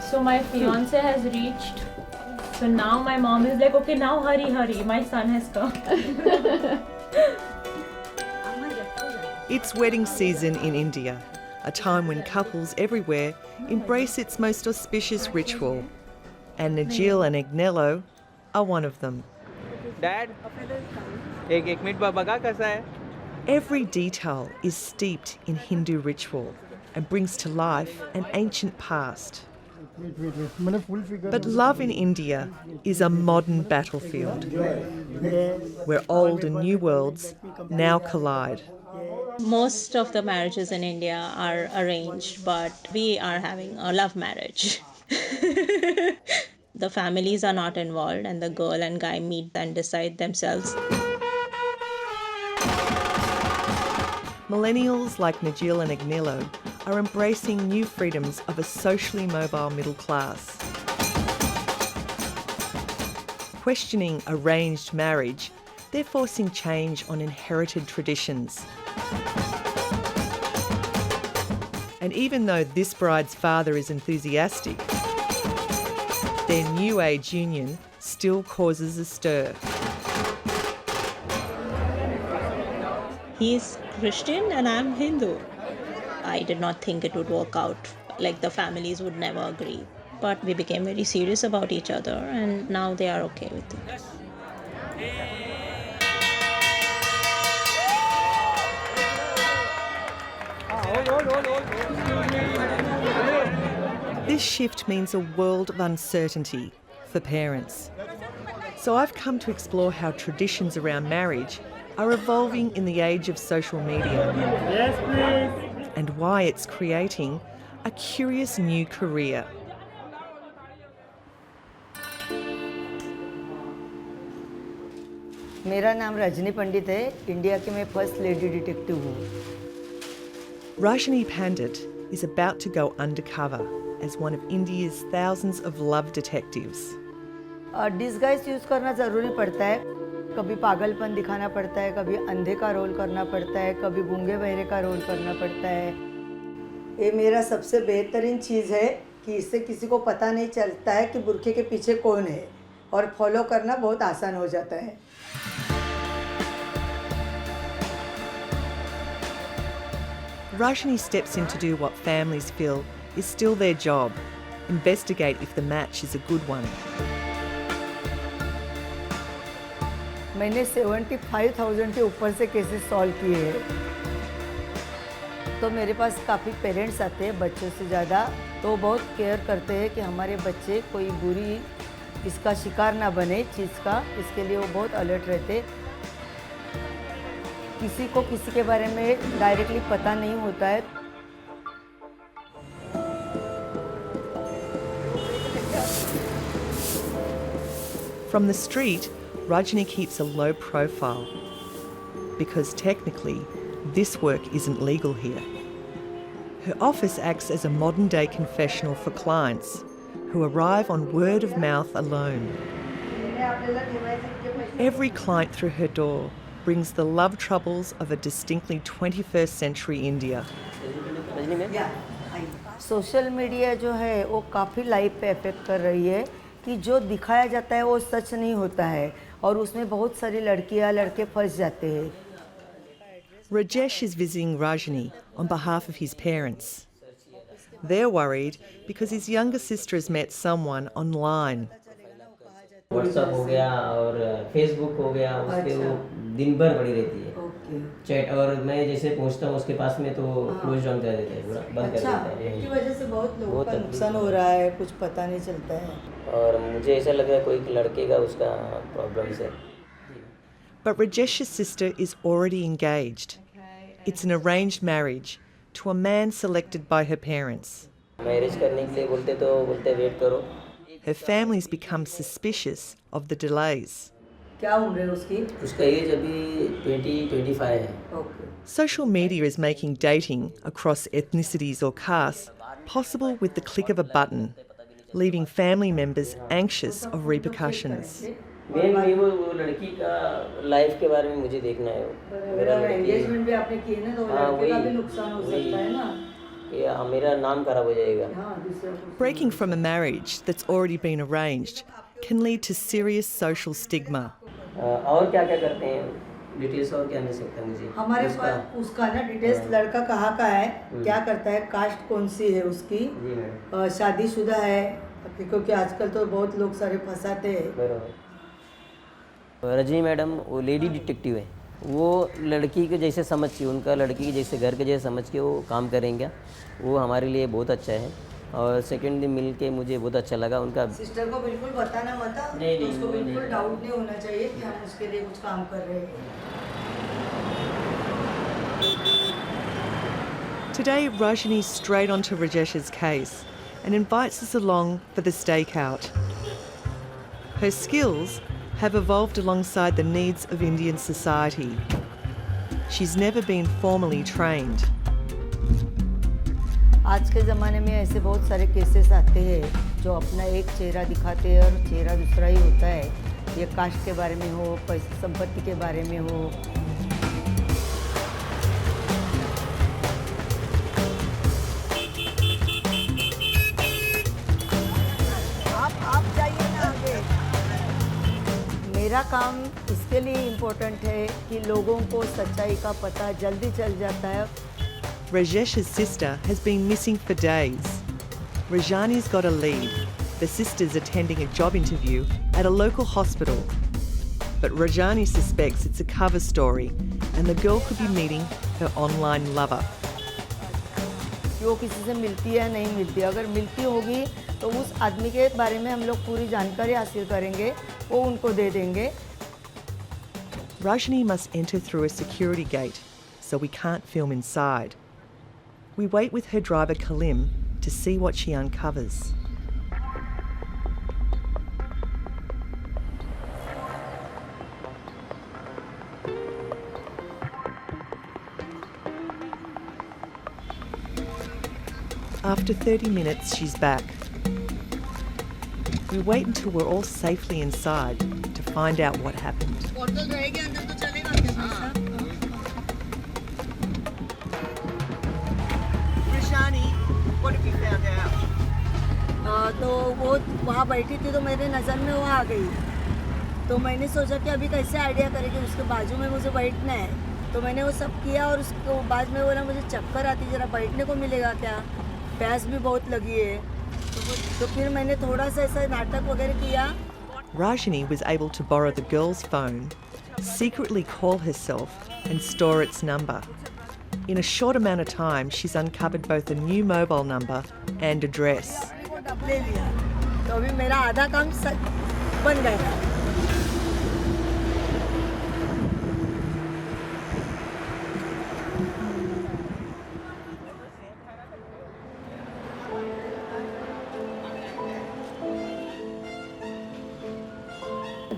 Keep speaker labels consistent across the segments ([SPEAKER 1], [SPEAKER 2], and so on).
[SPEAKER 1] So my fiance has reached. So now my mom is like, okay, now hurry, hurry. My son has come.
[SPEAKER 2] It's wedding season in India, a time when couples everywhere embrace its most auspicious ritual. And Najil and Agnello are one of them.
[SPEAKER 3] Dad, एक minute बघा कैसा है?
[SPEAKER 2] Every detail is steeped in Hindu ritual and brings to life an ancient past. But love in India is a modern battlefield where old and new worlds now collide.
[SPEAKER 4] Most of the marriages in India are arranged, but we are having a love marriage. The families are not involved, and the girl and guy meet and decide themselves.
[SPEAKER 2] Millennials like Najil and Agnello are embracing new freedoms of a socially mobile middle class. Questioning arranged marriage, they're forcing change on inherited traditions. And even though this bride's father is enthusiastic, their new age union still causes a stir.
[SPEAKER 4] He's Christian and I'm Hindu. I did not think it would work out, like the families would never agree. But we became very serious about each other and now they are okay with it.
[SPEAKER 2] This shift means a world of uncertainty for parents. So I've come to explore how traditions around marriage are evolving in the age of social media.
[SPEAKER 5] Yes, please.
[SPEAKER 2] And why it's creating a curious new career.
[SPEAKER 6] मेरा नाम रजनी पंडित है India की मैं first lady detective हूँ
[SPEAKER 2] Rajni Pandit is about to go undercover as one of India's thousands of love detectives.
[SPEAKER 6] Disguise use करना ज़रूरी पड़ता है कभी पागलपन दिखाना पड़ता है कभी अंधे का रोल करना पड़ता है कभी गूंगे बहरे का रोल करना पड़ता है ये मेरा सबसे बेहतरीन चीज़ है कि इससे किसी को पता नहीं चलता है कि बुर्के के पीछे कौन है और फॉलो करना बहुत आसान हो जाता है
[SPEAKER 2] Rajni steps in to do what families feel is still their job, investigate if the match is a good one.
[SPEAKER 6] मैंने 75,000 के ऊपर से केसेस सॉल्व किए हैं तो मेरे पास काफ़ी पेरेंट्स आते हैं बच्चों से ज़्यादा तो बहुत केयर करते हैं कि हमारे बच्चे कोई बुरी इसका शिकार ना बने चीज़ का इसके लिए वो बहुत अलर्ट रहते किसी को किसी के बारे में डायरेक्टली पता नहीं होता है
[SPEAKER 2] From the street, Rajni keeps a low profile because technically this work isn't legal here. Her office acts as a modern-day confessional for clients who arrive on word of mouth alone. Every client through her door brings the love troubles of a distinctly 21st century India.
[SPEAKER 6] Social media जो है वो काफ़ी life पे effect कर रही है कि जो दिखाया जाता है वो सच नहीं होता है और उसमें बहुत सारी लड़कियां लड़के फंस जाते हैं
[SPEAKER 2] Rajesh is visiting Rajni on behalf of his parents. They're worried because his younger sister has met someone online.
[SPEAKER 7] WhatsApp हो गया और फेसबुक हो गया उस पे वो दिन भर पड़ी रहती है चैट और मैं जैसे पहुंचता हूँ उसके पास में तो क्लोज डाउन कर देता है पूरा बंद कर देता है
[SPEAKER 6] इसकी वजह से बहुत लोगों का नुकसान हो रहा है कुछ पता नहीं चलता है
[SPEAKER 7] और मुझे ऐसा लग रहा है कोई लड़के का उसका प्रॉब्लम है
[SPEAKER 2] But Rajesh's sister is already engaged. It's an arranged marriage to a man selected by her parents.
[SPEAKER 7] Marriage करने के लिए बोलते तो बोलते वेट करो
[SPEAKER 2] Her family's become suspicious of the delays.
[SPEAKER 6] क्या उम्र है उसकी
[SPEAKER 7] उसका एज अभी 20-25 है
[SPEAKER 2] Social media is making dating across ethnicities or castes possible with the click of a button, leaving family members anxious of repercussions.
[SPEAKER 7] Main वो लड़की का लाइफ के बारे में मुझे देखना है मेरा
[SPEAKER 6] एंगेजमेंट भी आपने किए ना तो लड़के का भी नुकसान हो सकता है ना
[SPEAKER 7] कि मेरा नाम खराब हो जाएगा।
[SPEAKER 2] Breaking from a marriage that's already been arranged can lead to serious social stigma.
[SPEAKER 7] और क्या क्या करते हैं, डिटेल्स और क्या मिल सकता है मुझे?
[SPEAKER 6] हमारे पास उसका ना डिटेल्स, लड़का कहाँ का है, क्या करता है, कास्ट कौन सी है उसकी,
[SPEAKER 7] जी मैडम।
[SPEAKER 6] शादीशुदा है, क्योंकि आजकल तो बहुत लोग सारे फंसाते हैं।
[SPEAKER 7] बराबर। रजनी मैडम वो लेडी डिटेक्टिव है, वो लड़की के जैसे समझ के, उनका लड़की के जैसे घर के जैसे समझ के वो काम करेंगे, वो हमारे लिए बहुत अच्छा है। और सेकंड दिन मिल के मुझे बहुत अच्छा लगा उनका।
[SPEAKER 6] सिस्टर को बिल्कुल बताना मत,
[SPEAKER 7] नहीं,
[SPEAKER 6] उसको
[SPEAKER 7] नहीं,
[SPEAKER 6] बिल्कुल
[SPEAKER 7] नहीं।
[SPEAKER 6] डाउट नहीं होना चाहिए कि हम उसके लिए कुछ काम कर रहे हैं।
[SPEAKER 2] Today, Rajani's straight onto Rajesh's case and invites us along for the stakeout. Her skills have evolved alongside the needs of Indian society. She's never been formally trained.
[SPEAKER 6] आज के ज़माने में ऐसे बहुत सारे केसेस आते हैं जो अपना एक चेहरा दिखाते हैं और चेहरा दूसरा ही होता है। ये कास्ट के बारे में हो, पैसे संपत्ति के बारे में हो। आप जाइए ना आगे। मेरा काम इसके लिए इम्पोर्टेंट है कि लोगों को सच्चाई का पता जल्दी चल जाता है।
[SPEAKER 2] Rajesh's sister has been missing for days. Rajani's got a lead. The sister's attending a job interview at a local hospital. But Rajani suspects it's a cover story and the girl could be meeting her online lover.
[SPEAKER 6] वो किसी से मिलती है नहीं मिलती, अगर मिलती होगी तो उस आदमी के बारे में हम लोग पूरी जानकारी हासिल करेंगे, वो उनको दे देंगे।
[SPEAKER 2] Rajani must enter through a security gate, so we can't film inside. We wait with her driver Kalim to see what she uncovers. After 30 minutes, she's back. We wait until we're all safely inside to find out what happened. Rajani, what have you found out?
[SPEAKER 6] तो वो वहाँ बैठी थी तो मेरे नज़र में वो आ गई, तो मैंने सोचा कि अभी कैसे आइडिया करेगी, उसके बाजू में मुझे बैठना है। तो मैंने वो सब किया और उसको बाद में बोला मुझे चक्कर आती, ज़रा बैठने को मिलेगा क्या, प्यास भी बहुत लगी है। तो फिर मैंने थोड़ा सा ऐसा नाटक वगैरह किया।
[SPEAKER 2] Rajani was able to borrow the girl's phone, secretly call herself and store its number. In a short amount of time, she's uncovered both a new mobile number and address.
[SPEAKER 6] ले लिया, तो अभी मेरा आधा काम बन गया।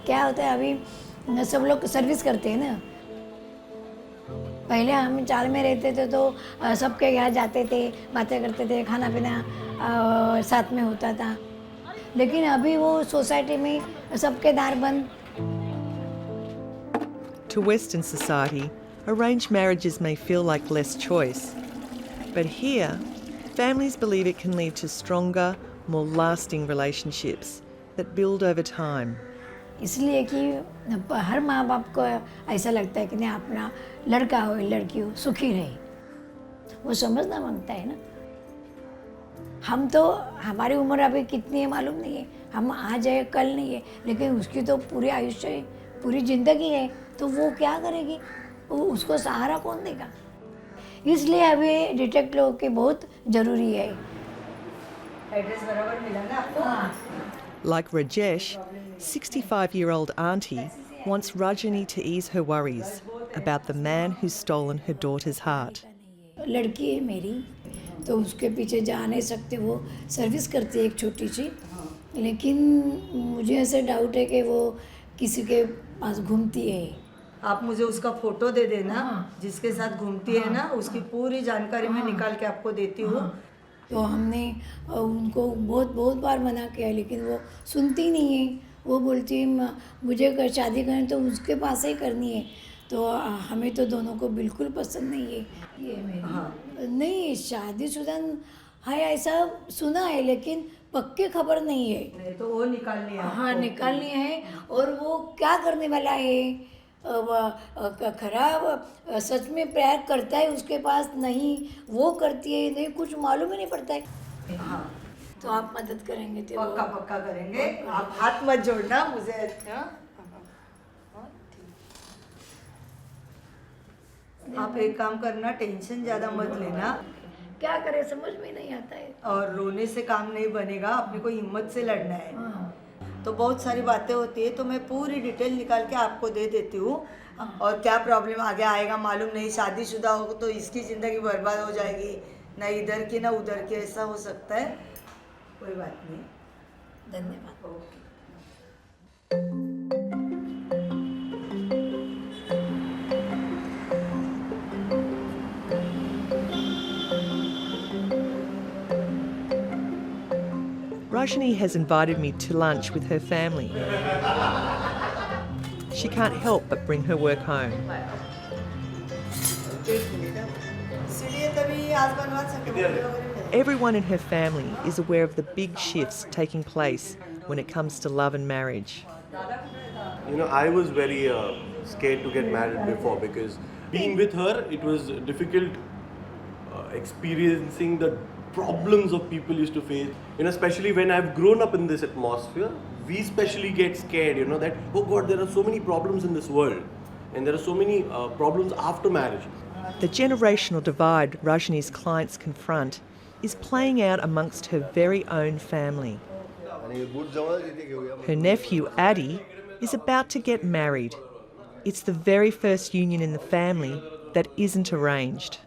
[SPEAKER 8] क्या होता है, अभी सब लोग सर्विस करते हैं ना। पहले हम चार में रहते थे तो सबके यहाँ जाते थे, बातें करते थे, खाना पीना साथ में होता था। लेकिन अभी वो सोसाइटी में सबके द्वार बंद।
[SPEAKER 2] To Western society, arranged marriages may feel like less choice. But here, families believe it can lead to stronger, more lasting relationships that build over time.
[SPEAKER 8] इसलिए कि हर माँ बाप को ऐसा लगता है कि नहीं, अपना लड़का हो लड़की हो सुखी रहे, वो समझना मांगता है ना। हम तो, हमारी उम्र अभी कितनी है मालूम नहीं है, हम आज है कल नहीं है, लेकिन उसकी तो पूरी आयुष्य है, पूरी ज़िंदगी है, तो वो क्या करेगी, वो उसको सहारा कौन देगा। इसलिए अभी डिटेक्ट लोग के बहुत ज़रूरी है।
[SPEAKER 6] एड्रेस बराबर मिला ना आपको?
[SPEAKER 2] Like Rajesh, 65-year-old auntie wants Rajani to ease her worries about the man who's stolen her daughter's heart.
[SPEAKER 8] लड़की है मेरी, तो उसके पीछे जा नहीं सकते, वो सर्विस करती है एक छोटी सी, लेकिन मुझे ऐसे डाउट है कि वो किसी के पास घूमती है।
[SPEAKER 6] आप मुझे उसका फोटो दे देना, जिसके साथ घूमती है ना, उसकी पूरी जानकारी मैं निकाल के आपको देती हूँ।
[SPEAKER 8] तो हमने उनको बहुत बार मना किया, लेकिन वो सुनती नहीं है। वो बोलती है मुझे शादी करनी तो उसके पास ही करनी है, तो हमें तो दोनों को बिल्कुल पसंद नहीं है ये मेरी नहीं शादीशुदा है ऐसा सुना है लेकिन पक्की खबर नहीं है।
[SPEAKER 6] नहीं तो वो निकालनी है।
[SPEAKER 8] हाँ निकालनी है और वो क्या करने वाला है खराब सच में प्यार करता है उसके पास नहीं वो करती है नहीं कुछ मालूम ही नहीं पड़ता है।
[SPEAKER 6] हाँ
[SPEAKER 8] तो आप मदद करेंगे तो
[SPEAKER 6] पक्का पक्का करेंगे। आप हाथ मत जोड़ना मुझे। आप एक काम करना टेंशन ज़्यादा मत लेना
[SPEAKER 8] क्या करें समझ में नहीं आता है।
[SPEAKER 6] और रोने से काम नहीं बनेगा अपने को हिम्मत से लड़ना है। तो बहुत सारी बातें होती है तो मैं पूरी डिटेल निकाल के आपको दे देती हूँ और क्या प्रॉब्लम आगे आएगा मालूम नहीं। शादीशुदा हो तो इसकी ज़िंदगी बर्बाद हो जाएगी ना इधर की ना उधर की ऐसा हो सकता है। कोई बात नहीं
[SPEAKER 8] धन्यवाद।
[SPEAKER 6] Okay.
[SPEAKER 2] Rajni has invited me to lunch with her family. She can't help but bring her work home. Everyone in her family is aware of the big shifts taking place when it comes to love and marriage.
[SPEAKER 9] You know, I was very scared to get married before because being with her, it was difficult experiencing the problems of people used to face. You know, especially when I've grown up in this atmosphere, we especially get scared, you know, that, oh God, there are so many problems in this world and there are so many problems after marriage.
[SPEAKER 2] The generational divide Rajni's clients confront is playing out amongst her very own family. Her nephew, Adi, is about to get married. It's the very first union in the family that isn't arranged.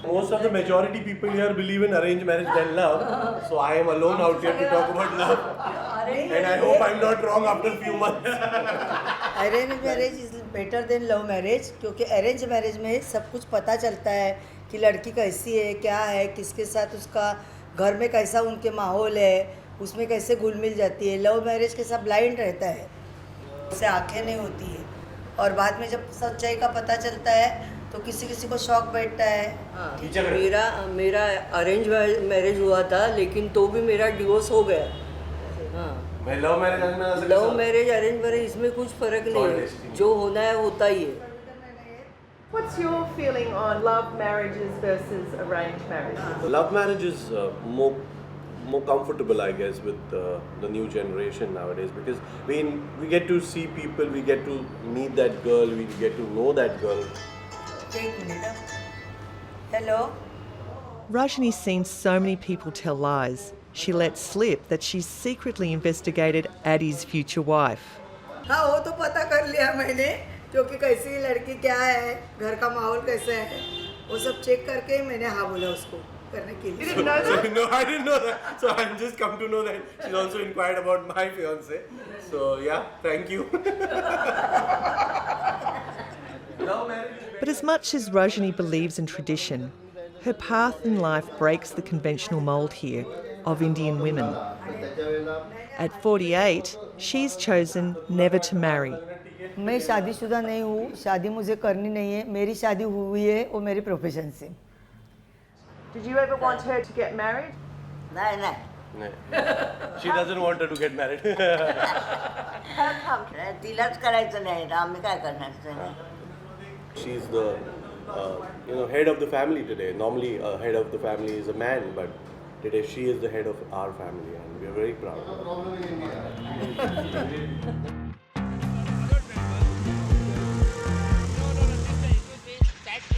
[SPEAKER 9] Most of the majority people here believe in arranged marriage than love. So I am alone out here to talk about love. And I hope I'm not wrong after a few months.
[SPEAKER 6] Arrange marriage is better than love marriage क्योंकि arrange marriage में सब कुछ पता चलता है कि लड़की कैसी है क्या है किसके साथ उसका घर में कैसा उनके माहौल है उसमें कैसे घुल मिल जाती है। लव मैरिज के साथ ब्लाइंड रहता है उससे आंखें नहीं होती है और बाद में जब सच्चाई का पता चलता है तो किसी किसी को शौक बैठता है। मेरा अरेंज मैरिज हुआ था लेकिन तो भी मेरा डिवोर्स हो गया। हाँ लव मैरिज अरेंज मैरिज इसमें कुछ फर्क नहीं है जो होना है होता ही है।
[SPEAKER 2] What's your feeling on love marriages versus arranged marriages?
[SPEAKER 9] Love marriage is more comfortable, I guess, with the new generation nowadays because we get to see people, we get to meet that girl, we get to know that girl.
[SPEAKER 6] Hello.
[SPEAKER 2] Rajni's seen so many people tell lies, she lets slip that she's secretly investigated Adi's future wife.
[SPEAKER 6] हाँ वो तो पता कर लिया मैंने क्योंकि कैसी लड़की क्या है घर का माहौल कैसा है वो सब चेक करके मैंने हाँ बोला उसको करने के लिए।
[SPEAKER 9] No, I didn't know that. So I just come to know that she's also inquired about my fiance. So yeah, thank you.
[SPEAKER 2] But as much as Rajni believes in tradition, her path in life breaks the conventional mould here of Indian women. At 48, she's chosen never to marry.
[SPEAKER 6] मैं शादीशुदा नहीं हूँ शादी मुझे करनी नहीं है मेरी शादी हुई है वो मेरी प्रोफेशन से।
[SPEAKER 2] Did you ever want her to get married?
[SPEAKER 6] नहीं नहीं
[SPEAKER 9] She doesn't want her to get married.
[SPEAKER 6] तिलक करायचं नाही आम्ही काय करणार।
[SPEAKER 9] She's the head of the family today. Normally, head of the family is a man, but today she is the head of our family, and we are very proud of her.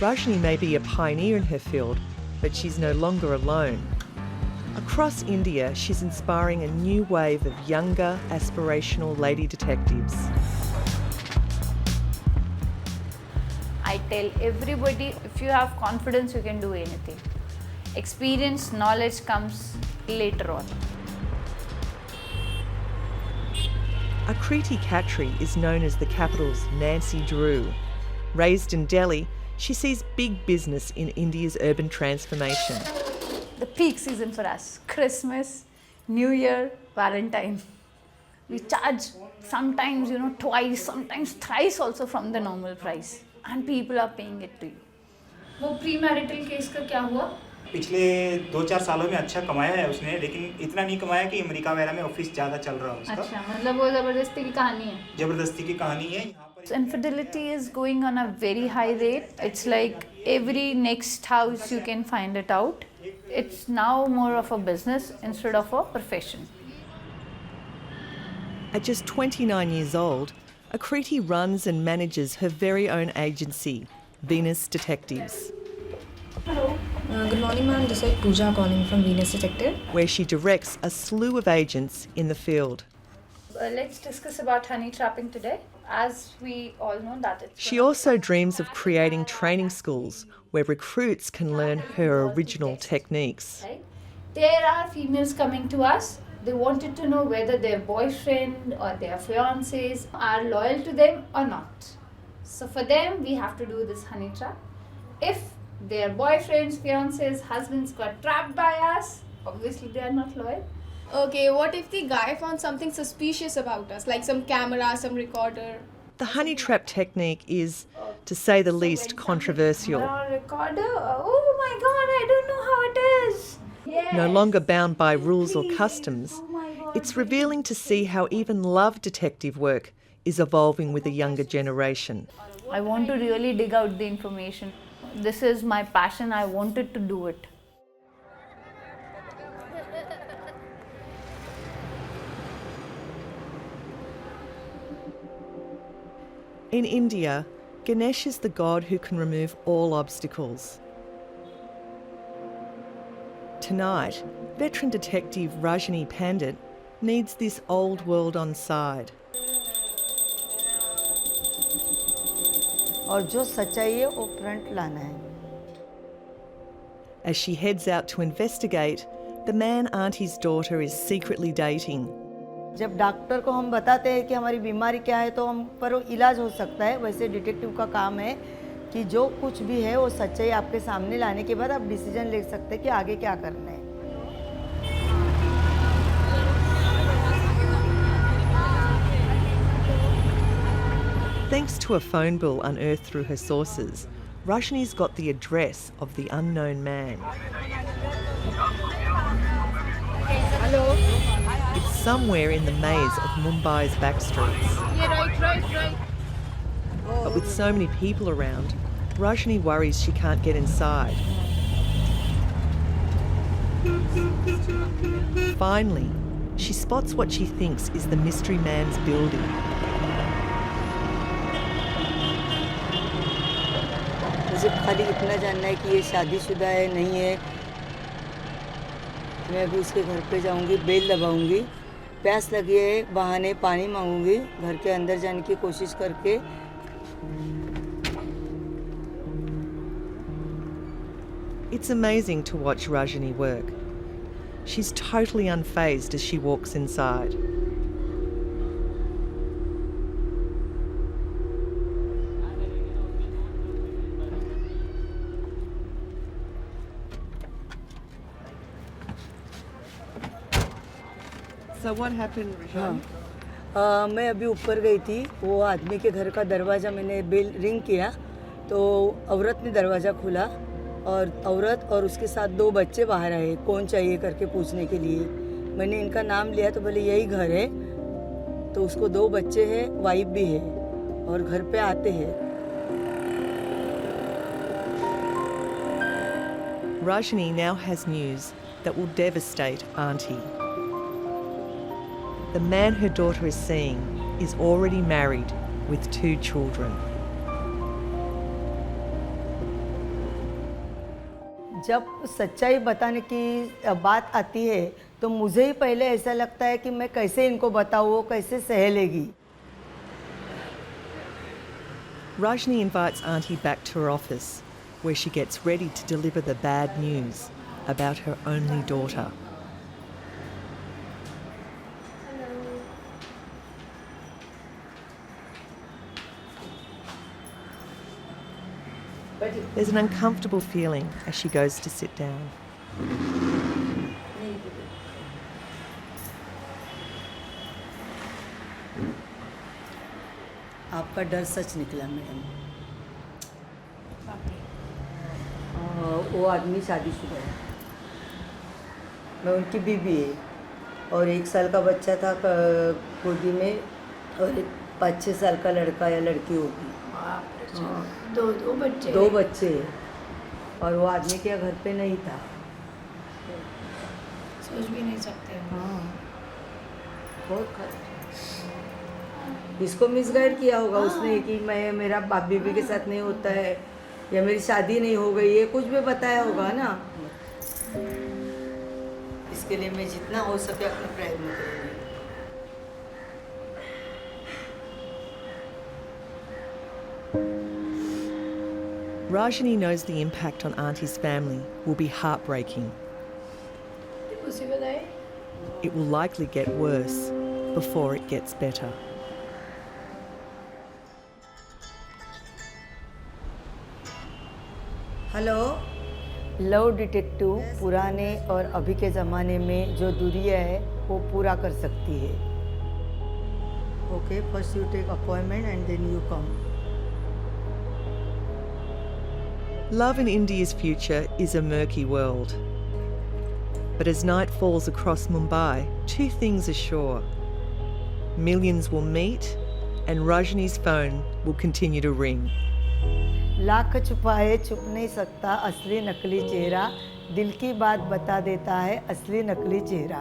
[SPEAKER 2] Rajni may be a pioneer in her field, but she's no longer alone. Across India, she's inspiring a new wave of younger, aspirational lady detectives.
[SPEAKER 10] I tell everybody, if you have confidence, you can do anything. Experience, knowledge comes later on.
[SPEAKER 2] Akriti Khatri is known as the capital's Nancy Drew. Raised in Delhi, she sees big business in India's urban transformation.
[SPEAKER 10] The peak season for us, Christmas, New Year, Valentine. We charge sometimes, twice, sometimes thrice also from the normal price. And people are paying it to you.
[SPEAKER 1] वो pre marital case का क्या हुआ?
[SPEAKER 5] पिछले 2-4 सालों में अच्छा कमाया है उसने, लेकिन इतना नहीं कमाया कि अमेरिका वगैरह में ऑफिस ज़्यादा चल रहा है उसका।
[SPEAKER 10] अच्छा, मतलब वो ज़बरदस्ती की कहानी है।
[SPEAKER 5] ज़बरदस्ती की कहानी है यहाँ पर।
[SPEAKER 10] Infidelity is going on a very high rate. It's like every next house you can find it out. It's now more of a business instead of a profession.
[SPEAKER 2] At just 29 years old, Akriti runs and manages her very own agency, Venus Detectives.
[SPEAKER 11] Hello. Good morning, ma'am. This is Pooja calling from Venus Detective.
[SPEAKER 2] Where she directs a slew of agents in the field.
[SPEAKER 10] Let's discuss about honey trapping today. As we all know that it's...
[SPEAKER 2] She also dreams of creating training schools where recruits can learn her original techniques.
[SPEAKER 10] Right? There are females coming to us. They wanted to know whether their boyfriend or their fiancés are loyal to them or not. So for them, we have to do this honey trap. If their boyfriends, fiancés, husbands got trapped by us, obviously they are not loyal.
[SPEAKER 11] Okay, what if the guy found something suspicious about us, like some camera, some recorder?
[SPEAKER 2] The honey trap technique is, to say the least, controversial.
[SPEAKER 10] Recorder? Oh my God, I don't know how it is. Yes.
[SPEAKER 2] No longer bound by rules or customs, it's revealing to see how even love detective work is evolving with a younger generation.
[SPEAKER 10] I want to really dig out the information. This is my passion. I wanted to do it.
[SPEAKER 2] In India, Ganesh is the god who can remove all obstacles. Tonight, veteran detective Rajani Pandit needs this old world on side.
[SPEAKER 6] और जो सच्चाई है वो front लाना है.
[SPEAKER 2] As she heads out to investigate, the man Auntie's daughter is secretly dating.
[SPEAKER 6] जब doctor को हम बताते हैं कि हमारी बीमारी क्या है तो हम पर वो इलाज हो सकता है. वैसे डिटेक्टिव का काम है कि जो कुछ भी है वो सच्चाई आपके सामने लाने के बाद आप डिसीजन ले सकते हैं कि आगे क्या करना है.
[SPEAKER 2] Thanks to a phone bill unearthed through her sources, Rajni's got the address of the unknown man.
[SPEAKER 11] Hello.
[SPEAKER 2] It's somewhere in the maze of Mumbai's back streets.
[SPEAKER 11] Yeah, right.
[SPEAKER 2] But with so many people around, Rajni worries she can't get inside. Finally, she spots what she thinks is the mystery man's building.
[SPEAKER 6] मुझे खाली इतना जानना है कि ये शादीशुदा है नहीं है. मैं अभी उसके घर पे जाऊंगी, बेल दबाऊंगी. प्यास लगी है, बहाने पानी मांगूंगी. घर के अंदर जाने की कोशिश करके.
[SPEAKER 2] It's amazing to watch Rajani work. She's totally unfazed as she walks inside. So what happened, Rajani?
[SPEAKER 6] मैं अभी ऊपर गई थी. वो आदमी के घर का दरवाज़ा मैंने बेल रिंग किया तो औरत ने दरवाज़ा खोला और औरत और उसके साथ 2 बच्चे बाहर आए. कौन चाहिए करके पूछने के लिए. मैंने इनका नाम लिया तो बोले यही घर है. तो उसको 2 बच्चे हैं, वाइफ भी है और घर पे आते हैं.
[SPEAKER 2] Rajani now has news that will devastate Auntie. The man her daughter is seeing is already married with 2 children.
[SPEAKER 6] जब सच्चाई बताने की बात आती है तो मुझे ही पहले ऐसा लगता है कि मैं कैसे इनको बताऊँ, वो कैसे सह लेगी.
[SPEAKER 2] Rajni invites Auntie back to her office, where she gets ready to deliver the bad news about her only daughter. There's an uncomfortable feeling as she goes to sit down.
[SPEAKER 6] आपका डर सच निकला मैडम। वो आदमी शादीशुदा है, मैं उनकी बीवी है, और 1 साल का बच्चा था गोदी में, और 5-6 साल का लड़का या लड़की होगी। हाँ, दो बच्चे हैं, और वो आदमी क्या घर पे नहीं था।
[SPEAKER 8] सोच भी नहीं सकते।
[SPEAKER 6] हाँ, बहुत खराब। इसको मिसगाइड किया होगा उसने कि मैं मेरा बाप बीबी के साथ नहीं होता है, या मेरी शादी नहीं हो गई है, कुछ भी बताया होगा ना। इसके लिए मैं जितना हो सके अपना प्रयत्न करूँगी।
[SPEAKER 2] Rajani knows the impact on Auntie's family will be heartbreaking. It will likely get worse before it gets better.
[SPEAKER 6] Hello, love detective पुराने और अभी के ज़माने में जो दूरियां है वो पूरा कर सकती है। Okay, first you take appointment and then you come.
[SPEAKER 2] Love in India's future is a murky world. But as night falls across Mumbai, 2 things are sure. Millions will meet and Rajani's phone will continue to ring.
[SPEAKER 6] Lakh छुपाए छुप नहीं सकता असली नकली चेहरा, दिल की बात बता देता है असली नकली चेहरा।